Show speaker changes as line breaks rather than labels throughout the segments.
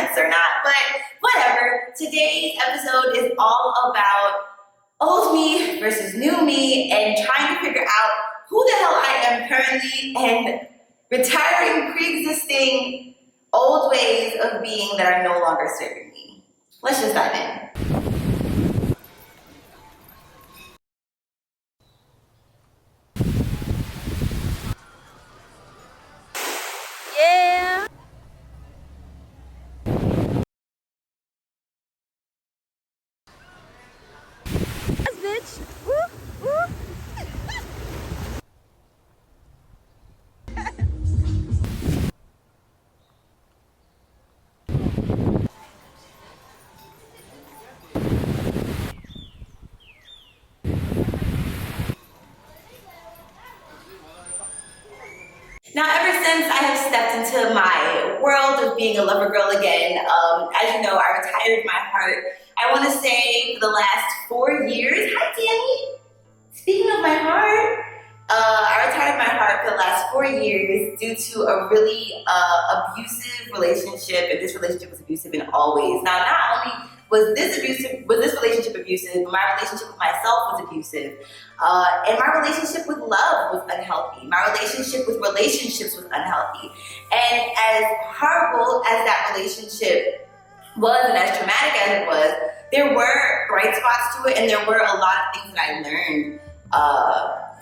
sense or not, but whatever. Today's episode is all about old me versus new me and trying to figure out who the hell I am currently and retiring pre-existing old ways of being that are no longer serving me. Let's just dive in.
Yeah. Yes, bitch. Woo, woo.
Now, ever since I have stepped into my world of being a lover girl again, as you know, I retired my heart. I want to say for the last 4 years, hi Danny. Speaking of my heart, I retired my heart for the last 4 years due to a really abusive relationship, and this relationship was abusive in all ways. Now, not only was this relationship abusive, but my relationship with myself was abusive. And my relationship with love was unhealthy. My relationship with relationships was unhealthy. And as horrible as that relationship was and as traumatic as it was, there were bright spots to it, and there were a lot of things that I learned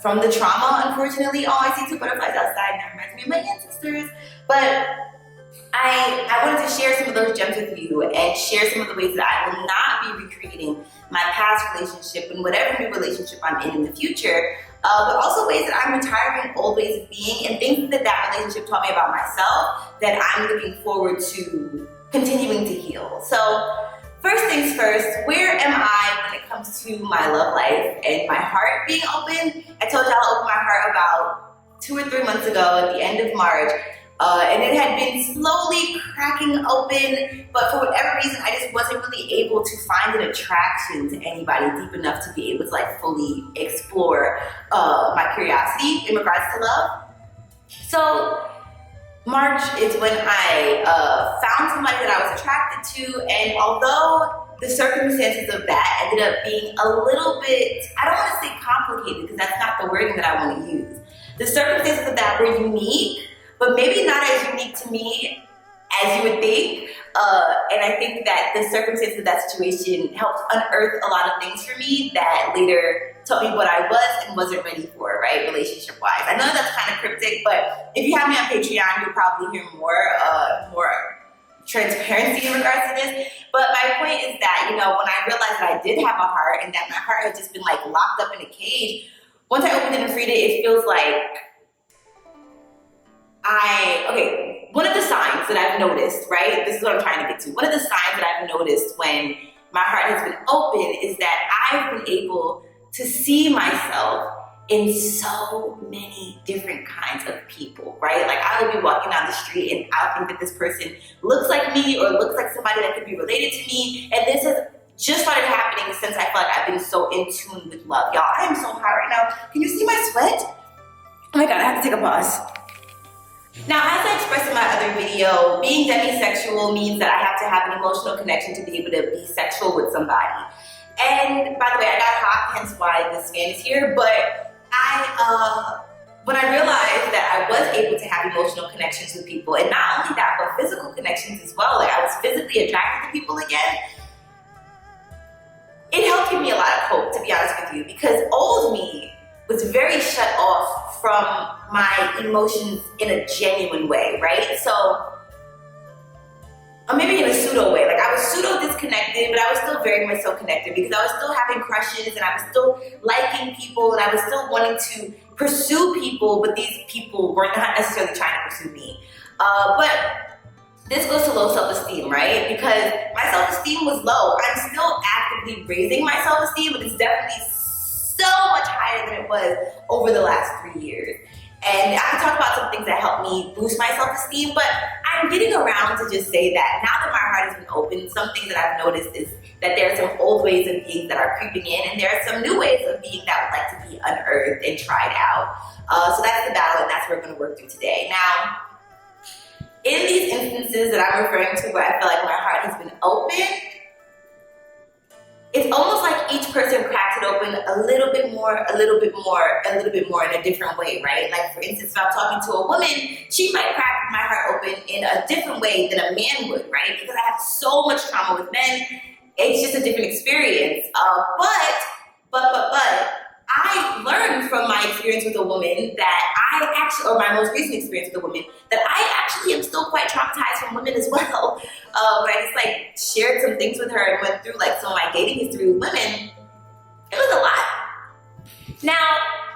from the trauma, unfortunately. Oh, I see two butterflies outside, and that reminds me of my ancestors. But I wanted to share some of those gems with you and share some of the ways that I will not be recreating my past relationship and whatever new relationship I'm in the future, but also ways that I'm retiring old ways of being and things that that relationship taught me about myself that I'm looking forward to continuing to heal. So first things first, where am I when it comes to my love life and my heart being open? I told y'all I opened my heart about 2 or 3 months ago at the end of March. And it had been slowly cracking open, but for whatever reason, I just wasn't really able to find an attraction to anybody deep enough to be able to like fully explore my curiosity in regards to love. So March is when I found somebody that I was attracted to, and although the circumstances of that ended up being a little bit, I don't want to say complicated because that's not the wording that I want to use. The circumstances of that were unique, but maybe not as unique to me as you would think. And I think that the circumstances of that situation helped unearth a lot of things for me that later taught me what I was and wasn't ready for, right, relationship-wise. I know that's kind of cryptic, but if you have me on Patreon, you'll probably hear more transparency in regards to this. But my point is that, you know, when I realized that I did have a heart and that my heart had just been like locked up in a cage, once I opened it and freed it, it feels like one of the signs that I've noticed, right? This is what I'm trying to get to. One of the signs that I've noticed when my heart has been open is that I've been able to see myself in so many different kinds of people, right? Like I will be walking down the street and I'll think that this person looks like me or looks like somebody that could be related to me. And this has just started happening since I feel like I've been so in tune with love. Y'all, I am so hot right now. Can you see my sweat? Oh my God, I have to take a pause. Now, as I expressed in my other video, being demisexual means that I have to have an emotional connection to be able to be sexual with somebody. And by the way, I got hot, hence why this fan is here, but when I realized that I was able to have emotional connections with people, and not only that, but physical connections as well, like I was physically attracted to people again, it helped give me a lot of hope, to be honest with you, because old me was very shut off from my emotions in a genuine way, right? So, or maybe in a pseudo way. Like I was pseudo disconnected, but I was still very much so connected because I was still having crushes and I was still liking people and I was still wanting to pursue people, but these people were not necessarily trying to pursue me. But this goes to low self-esteem, right? Because my self-esteem was low. I'm still actively raising my self-esteem, but it's definitely so much higher than it was over the last 3 years. And I can talk about some things that helped me boost my self-esteem, but I'm getting around to just say that now that my heart has been open, some things that I've noticed is that there are some old ways of being that are creeping in, and there are some new ways of being that would like to be unearthed and tried out. So that's the battle, and that's what we're going to work through today. Now, in these instances that I'm referring to where I feel like my heart has been open, it's almost like each person cracks it open a little bit more, a little bit more, a little bit more in a different way, right? Like for instance, if I'm talking to a woman, she might crack my heart open in a different way than a man would, right? Because I have so much trauma with men, it's just a different experience. But I learned from my experience with a woman that I actually, or my most recent experience with a woman, that I actually am still quite traumatized from women as well. Where I just like shared some things with her and went through like some of my dating history with women. It was a lot. Now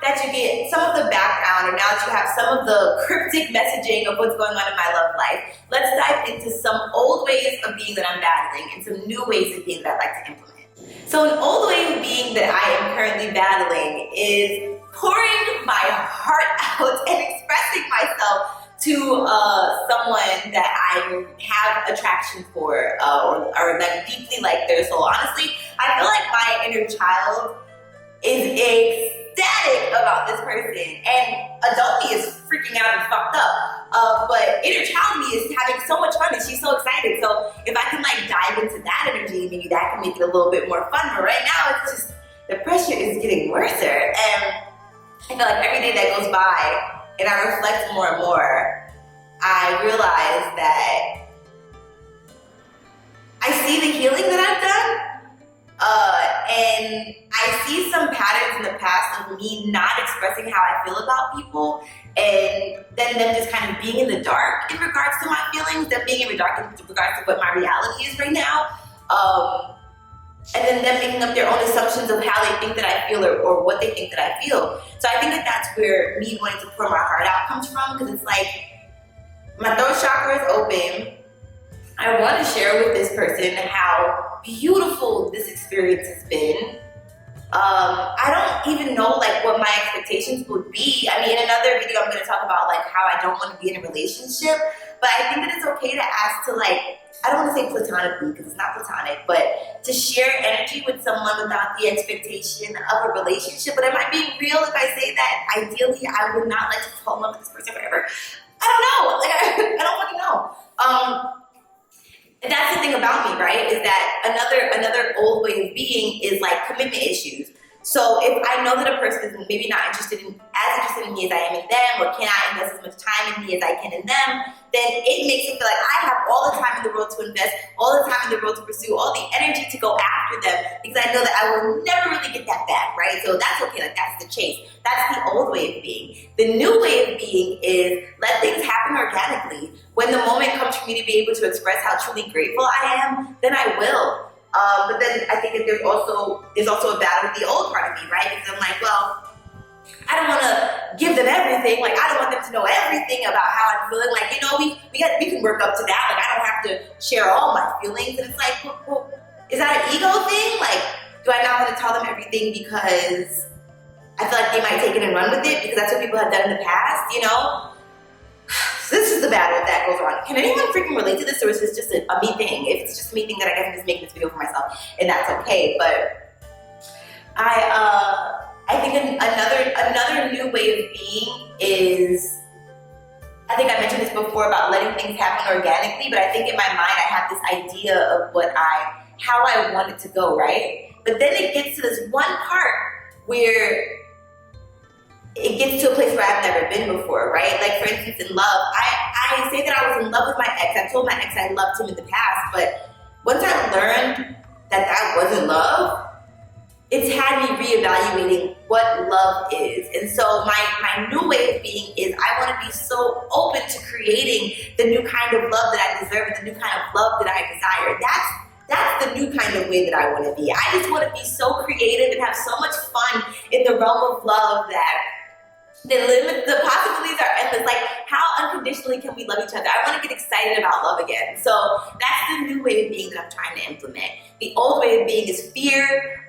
that you get some of the background, or now that you have some of the cryptic messaging of what's going on in my love life, let's dive into some old ways of being that I'm battling and some new ways of being that I'd like to implement. So an old way of being that I am currently battling is pouring my heart out and expressing myself to someone that I have attraction for or like deeply like their soul. Honestly, I feel like my inner child is ecstatic about this person, and adult me is freaking out and fucked up. But inner child me is having so much fun and she's so excited. So if I can like dive into that energy, maybe that can make it a little bit more fun. But right now it's just, the pressure is getting worse. And I feel like every day that goes by and I reflect more and more, I realize that I see the healing that I've done. And I see some patterns in the past of me not expressing how I feel about people, and then them just kind of being in the dark in regards to my feelings, them being in the dark in regards to what my reality is right now, and then them making up their own assumptions of how they think that I feel or what they think that I feel. So I think that that's where me wanting to pour my heart out comes from, because it's like my throat chakra is open. I want to share with this person how beautiful this experience has been. I don't even know like what my expectations would be. I mean, in another video, I'm going to talk about like how I don't want to be in a relationship, but I think that it's okay to ask to like, I don't want to say platonically because it's not platonic, but to share energy with someone without the expectation of a relationship. But am I being real if I say that ideally I would not like to fall in love with this person forever? I don't know. Like, I don't fucking know. And that's the thing about me, right? Is that another old way of being is like commitment issues. So if I know that a person is maybe not as interested in me as I am in them, or cannot invest as much time in me as I can in them, then it makes me feel like I have all the time in the world to invest, all the time in the world to pursue, all the energy to go after them, because I know that I will never really get that back, right? So that's okay, like that's the chase. That's the old way of being. The new way of being is let things happen organically. When the moment comes for me to be able to express how truly grateful I am, then I will. But then I think that there's also a battle with the old part of me, right? Because I'm like, well, I don't want to give them everything. Like, I don't want them to know everything about how I'm feeling. Like, you know, we can work up to that. Like, I don't have to share all my feelings. And it's like, well, is that an ego thing? Like, do I not want to tell them everything because I feel like they might take it and run with it because that's what people have done in the past, you know? So this is the battle that goes on. Can anyone freaking relate to this, or is this just a me thing? If it's just a me thing, then I guess I'm just making this video for myself, and that's okay. But I think another new way of being is, I think I mentioned this before about letting things happen organically, but I think in my mind I have this idea of how I want it to go, right? But then it gets to this one part where it gets to a place where I've never been before, right? Like for instance, in love, I say that I was in love with my ex. I told my ex I loved him in the past, but once I learned that wasn't love, it's had me reevaluating what love is. And so my new way of being is I want to be so open to creating the new kind of love that I deserve and the new kind of love that I desire. That's the new kind of way that I want to be. I just want to be so creative and have so much fun in the realm of love that the possibilities are endless. Like, how unconditionally can we love each other? I want to get excited about love again. So that's the new way of being that I'm trying to implement. The old way of being is fear,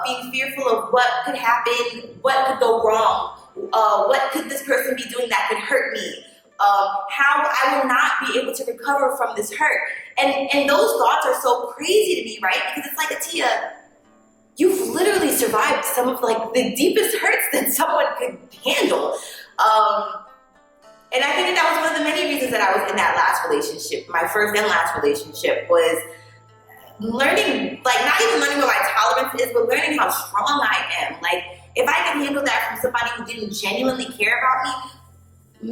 being fearful of what could happen, what could go wrong, what could this person be doing that could hurt me, how I will not be able to recover from this hurt. And those thoughts are so crazy to me, right? Because it's like, Atia, you've literally survived some of like the deepest hurts that someone could handle. And I think that was one of the many reasons that I was in that last relationship, my first and last relationship, was learning, like not even learning what my tolerance is, but learning how strong I am. Like if I can handle that from somebody who didn't genuinely care about me,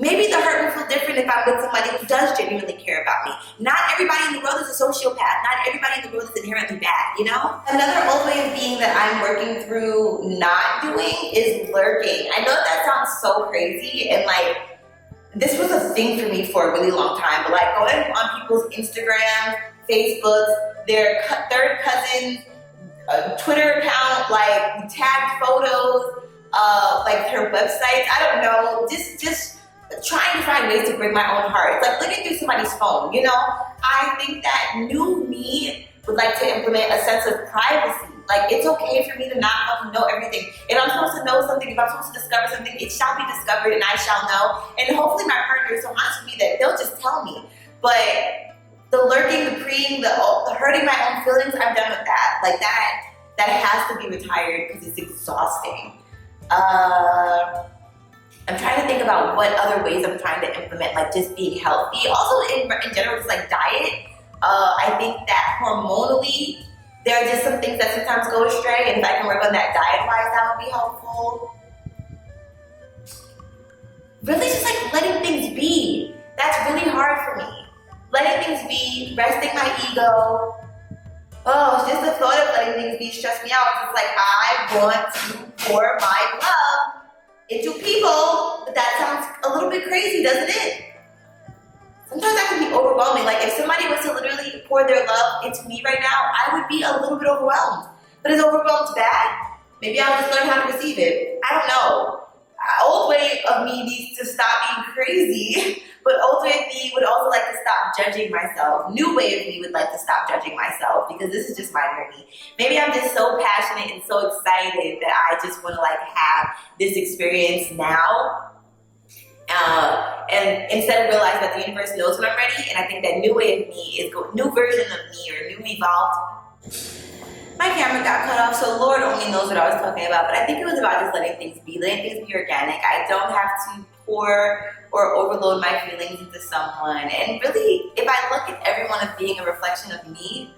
maybe the hurt will feel different if I'm with somebody who does genuinely care about me. Not everybody in the world is a sociopath. Not everybody in the world is inherently bad, you know? Another old way of being that I'm working through not doing is lurking. I know that sounds so crazy, and like, this was a thing for me for a really long time, but like going on people's Instagram, Facebooks, their third cousins, Twitter account, like tagged photos, like their websites, I don't know, just trying to find ways to break my own heart. It's like looking through somebody's phone, you know? I think that new me would like to implement a sense of privacy. Like, it's okay for me to not have to know everything. If I'm supposed to know something, if I'm supposed to discover something, it shall be discovered and I shall know. And hopefully my partner is so honest with me that they'll just tell me. But the lurking, the preying, the hurting my own feelings, I'm done with that. Like that has to be retired because it's exhausting. I'm trying to think about what other ways I'm trying to implement, like just being healthy. Also in general, just like diet. I think that hormonally, there are just some things that sometimes go astray, and if I can work on that diet-wise, that would be helpful. Really just like letting things be. That's really hard for me. Letting things be, resting my ego. Oh, just the thought of letting things be stressed me out. It's like I want to pour my love into people, but that sounds a little bit crazy, doesn't it? Sometimes that can be overwhelming. Like if somebody was to literally pour their love into me right now, I would be a little bit overwhelmed. But is overwhelmed bad? Maybe I'll just learn how to receive it. I don't know. Old way of me needs to stop being crazy, but old way of me would also like to stop judging myself. New way of me would like to stop judging myself because this is just my journey. Maybe I'm just so passionate and so excited that I just want to like have this experience now. And instead of realizing that the universe knows when I'm ready, and I think that new way of me is new version of me or new evolved. My camera got cut off, so Lord only knows what I was talking about, but I think it was about just letting things be organic. I don't have to pour or overload my feelings into someone. And really, if I look at everyone as being a reflection of me,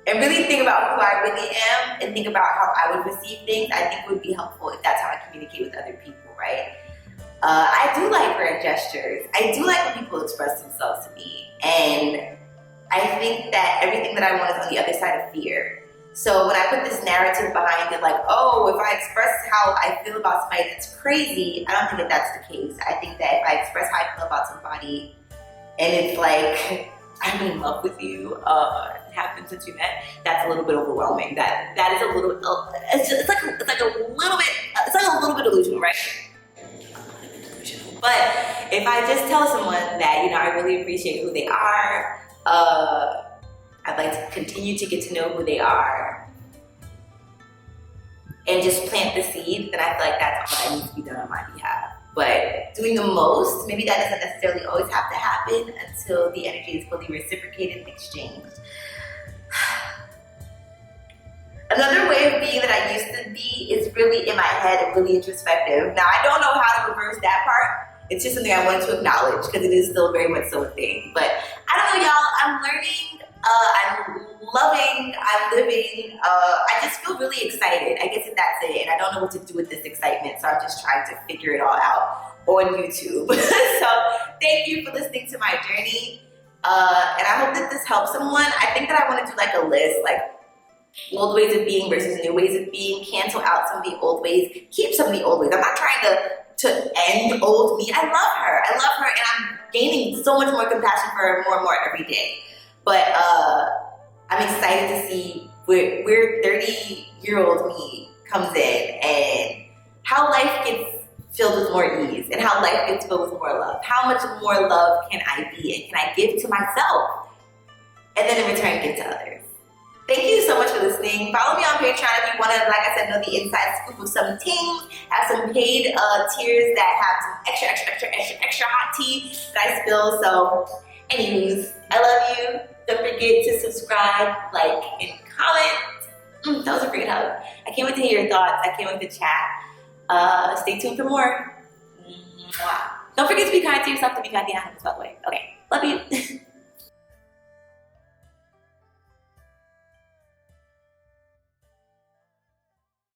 and really think about who I really am, and think about how I would receive things, I think it would be helpful if that's how I communicate with other people, right? I do like grand gestures. I do like when people express themselves to me. And I think that everything that I want is on the other side of fear. So when I put this narrative behind it, like, oh, if I express how I feel about somebody, that's crazy, I don't think that that's the case. I think that if I express how I feel about somebody, and it's like, I'm in love with you, it happened since we met, that's a little bit overwhelming. That is a little, it's like a little bit delusional, right? But if I just tell someone that, you know, I really appreciate who they are, I'd like to continue to get to know who they are, and just plant the seed, then I feel like that's all that needs to be done on my behalf. But doing the most, maybe that doesn't necessarily always have to happen until the energy is fully reciprocated and exchanged. Another way of being that I used to be is really in my head and really introspective. Now, I don't know how to reverse that part. It's just something I wanted to acknowledge because it is still very much so a thing. But I don't know, y'all. I'm learning. I'm loving. I'm living. I just feel really excited. I guess that's it. And I don't know what to do with this excitement. So I'm just trying to figure it all out on YouTube. So thank you for listening to my journey. And I hope that this helps someone. I think that I want to do like a list, like old ways of being versus new ways of being, cancel out some of the old ways, keep some of the old ways. I'm not trying to end old me. I love her, and I'm gaining so much more compassion for her more and more every day. But I'm excited to see where 30-year-old me comes in and how life gets filled with more ease and how life gets filled with more love. How much more love can I be and can I give to myself? And then in return, give to others. Thank you so much for listening. Follow me on Patreon if you want to, like I said, know the inside scoop of some things. Have some paid tiers that have some extra hot tea that I spill. So, anyways, I love you. Don't forget to subscribe, like, and comment. That was a great hug. I can't wait to hear your thoughts. I can't wait to chat. Stay tuned for more. Mwah. Don't forget to be be kind to yourself, to be kind to the animals, by the way. Okay, love you.